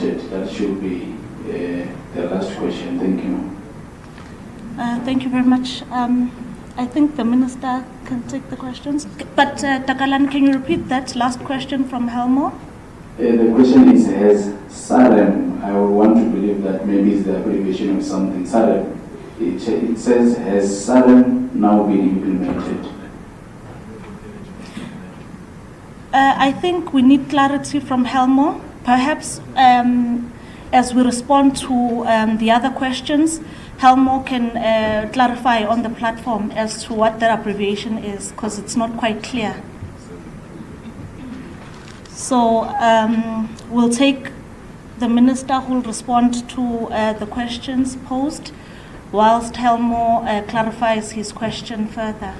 implemented? That should be the last question. Thank you. Thank you very much. I think the Minister can take the questions. But Takalani, can you repeat that last question from Helmo? The question is, has SAREM, I want to believe that maybe it's the abbreviation of something, SAREM, it says, has SAREM now been implemented? I think we need clarity from Helmo. Perhaps as we respond to the other questions, Helmo can clarify on the platform as to what that abbreviation is, because it's not quite clear. So we'll take the Minister who will respond to the questions posed, whilst Helmo clarifies his question further.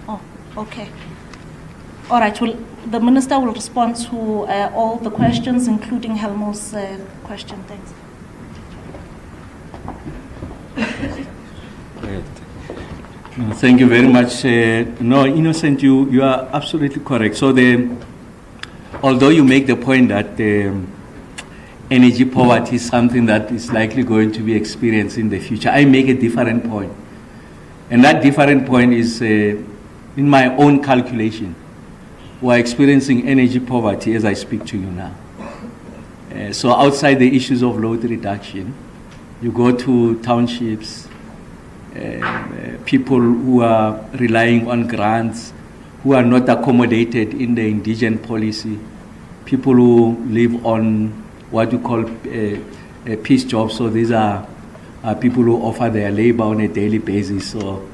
Oh, okay. All right, the Minister will respond to all the questions, including Helmo's question. Thanks. Thank you very much. No, Innocent, you are absolutely correct. So although you make the point that energy poverty is something that is likely going to be experienced in the future, I make a different point. And that different point is in my own calculation. We're experiencing energy poverty as I speak to you now. So outside the issues of load reduction, you go to townships, people who are relying on grants, who are not accommodated in the indigent policy, people who live on what you call peace jobs. So these are people who offer their labor on a daily basis. So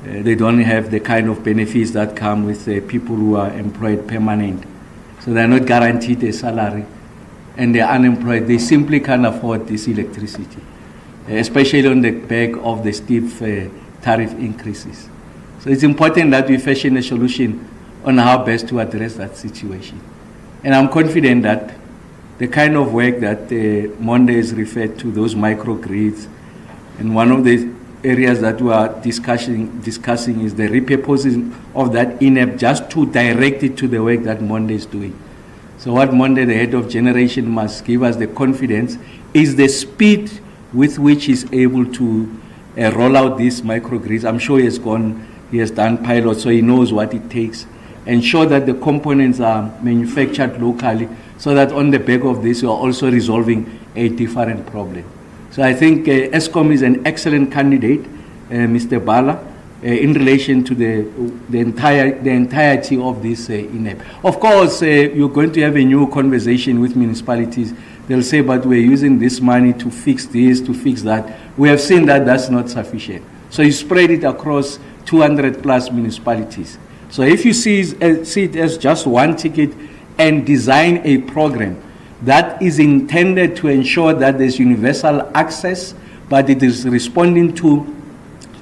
they don't have the kind of benefits that come with people who are employed permanent. So they're not guaranteed a salary, and they're unemployed. They simply can't afford this electricity, especially on the back of the steep tariff increases. So it's important that we fashion a solution on how best to address that situation. And I'm confident that the kind of work that Monday is referred to, those microgrids, and one of the areas that we are discussing is the repurposing of that INEP just to direct it to the work that Monday is doing. So what Monday, the head of generation, must give us the confidence is the speed with which he's able to roll out these microgrids. I'm sure he has done pilots, so he knows what it takes. Ensure that the components are manufactured locally, so that on the back of this, you are also resolving a different problem. So I think Eskom is an excellent candidate, Mr. Bala, in relation to the entirety of this INEP. Of course, you're going to have a new conversation with municipalities. They'll say, but we're using this money to fix this, to fix that. We have seen that that's not sufficient. So you spread it across 200 plus municipalities. So if you see it as just one ticket and design a program that is intended to ensure that there's universal access, but it is responding to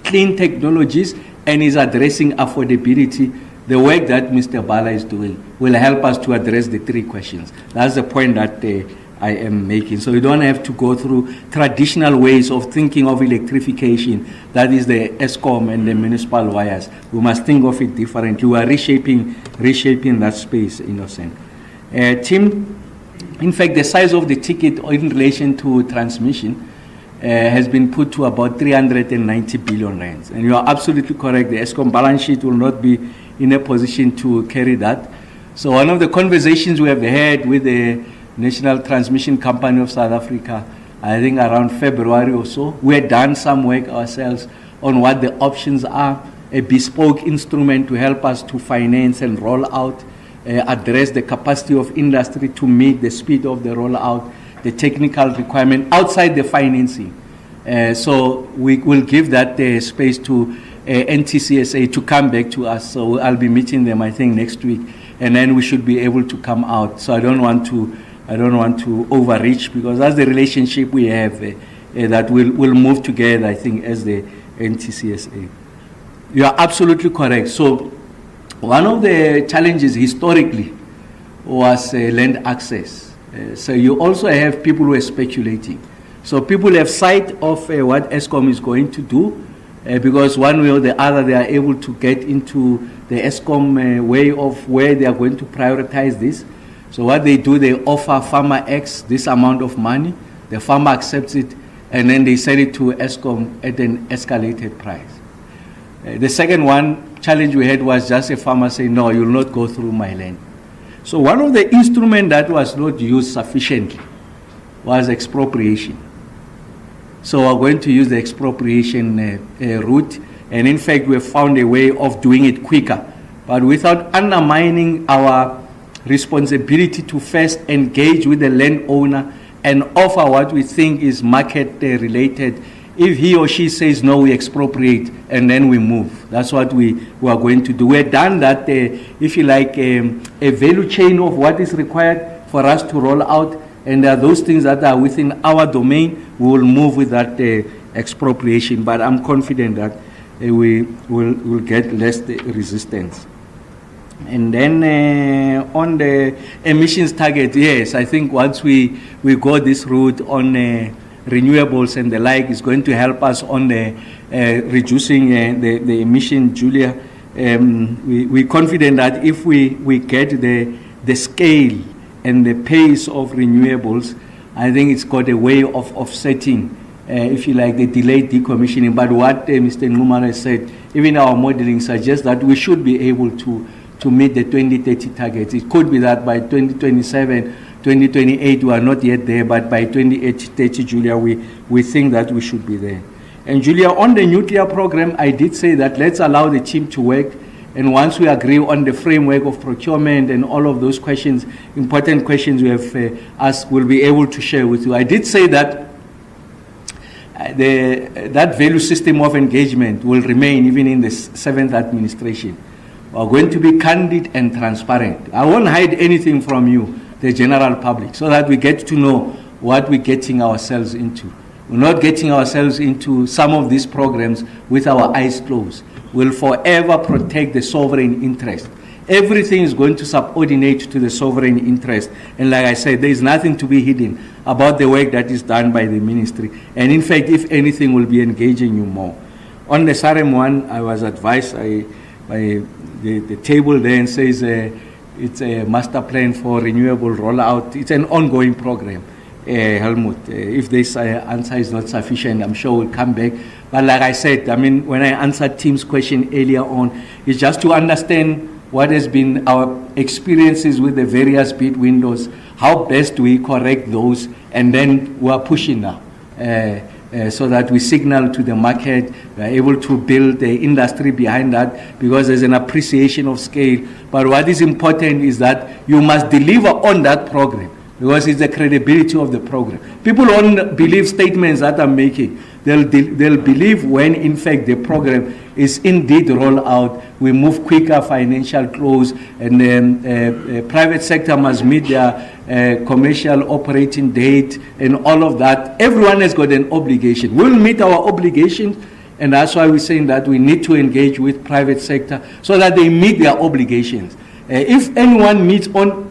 clean technologies and is addressing affordability, the work that Mr. Bala is doing will help us to address the three questions. That's the point that I am making. So you don't have to go through traditional ways of thinking of electrification, that is the Eskom and the municipal wires. We must think of it differently. We are reshaping that space, Innocent. Tim, in fact, the size of the ticket in relation to transmission has been put to about 390 billion rands. And you are absolutely correct. The Eskom balance sheet will not be in a position to carry that. So one of the conversations we have had with the National Transmission Company of South Africa, I think around February or so, we had done some work ourselves on what the options are, a bespoke instrument to help us to finance and roll out, address the capacity of industry to meet the speed of the rollout, the technical requirement outside the financing. So we will give that space to NTCSA to come back to us. So I'll be meeting them, I think, next week, and then we should be able to come out. So I don't want to overreach, because that's the relationship we have that will move together, I think, as the NTCSA. You are absolutely correct. So one of the challenges historically was land access. So you also have people who are speculating. So people have sight of what Eskom is going to do, because one way or the other they are able to get into the Eskom way of where they are going to prioritize this. So what they do, they offer farmer X this amount of money, the farmer accepts it, and then they sell it to Eskom at an escalated price. The second one challenge we had was just a farmer saying, no, you will not go through my land. So one of the instruments that was not used sufficiently was expropriation. So we're going to use the expropriation route, and in fact, we have found a way of doing it quicker, but without undermining our responsibility to first engage with the landowner and offer what we think is market related. If he or she says no, we expropriate and then we move. That's what we are going to do. We've done that, if you like, a value chain of what is required for us to roll out, and there are those things that are within our domain. We will move with that expropriation, but I'm confident that we will get less resistance. And then on the emissions target, yes, I think once we go this route on renewables and the like, is going to help us on the reducing the emission, Julia. We're confident that if we get the scale and the pace of renewables, I think it's got a way of offsetting, if you like, the delayed decommissioning. But what Mr. Nxumalo said, even our modeling suggests that we should be able to meet the 2030 targets. It could be that by 2027, 2028, we are not yet there, but by 2030, Julia, we think that we should be there. And Julia, on the nuclear program, I did say that let's allow the team to work, and once we agree on the framework of procurement and all of those questions, important questions we have asked, we'll be able to share with you. I did say that that value system of engagement will remain even in the 7th administration. We're going to be candid and transparent. I won't hide anything from you, the general public, so that we get to know what we're getting ourselves into. We're not getting ourselves into some of these programs with our eyes closed. We'll forever protect the sovereign interest. Everything is going to subordinate to the sovereign interest. And like I said, there is nothing to be hidden about the work that is done by the ministry. And in fact, if anything, we'll be engaging you more. On the SAREM one, I was advised by the table there and says it's a master plan for renewable rollout. It's an ongoing program, Helmut. If this answer is not sufficient, I'm sure we'll come back. But like I said, I mean, when I answered Tim's question earlier on, it's just to understand what has been our experiences with the various bid windows, how best do we correct those, and then we are pushing now. So that we signal to the market, we are able to build the industry behind that, because there's an appreciation of scale. But what is important is that you must deliver on that program, because it's the credibility of the program. People won't believe statements that I'm making. They'll believe when, in fact, the program is indeed rolled out. We move quicker, financial close, and then private sector must meet their commercial operating date and all of that. Everyone has got an obligation. We'll meet our obligations, and that's why we're saying that we need to engage with private sector so that they meet their obligations. If anyone meets on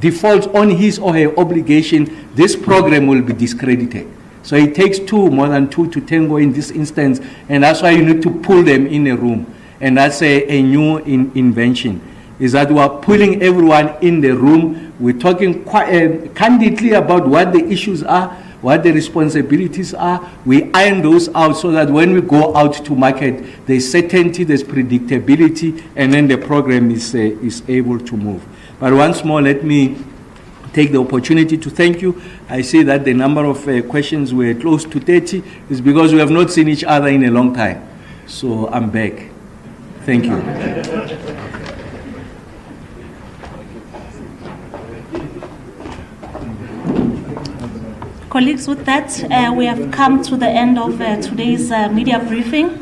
defaults on his or her obligation, this program will be discredited. So it takes more than two to tango in this instance, and that's why you need to pull them in a room. And that's a new invention, is that we are pulling everyone in the room. We're talking quite candidly about what the issues are, what the responsibilities are. We iron those out so that when we go out to market, there's certainty, there's predictability, and then the program is able to move. But once more, let me take the opportunity to thank you. I see that the number of questions were close to 30 is because we have not seen each other in a long time. So I'm back. Thank you. Colleagues, with that, we have come to the end of today's media briefing.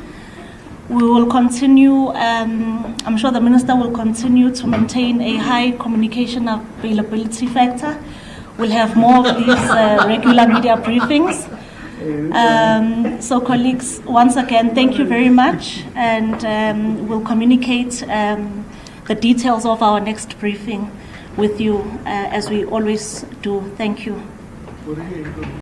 We will continue, I'm sure the Minister will continue to maintain a high communication availability factor. We'll have more of these regular media briefings. So colleagues, once again, thank you very much, and we'll communicate the details of our next briefing with you as we always do. Thank you.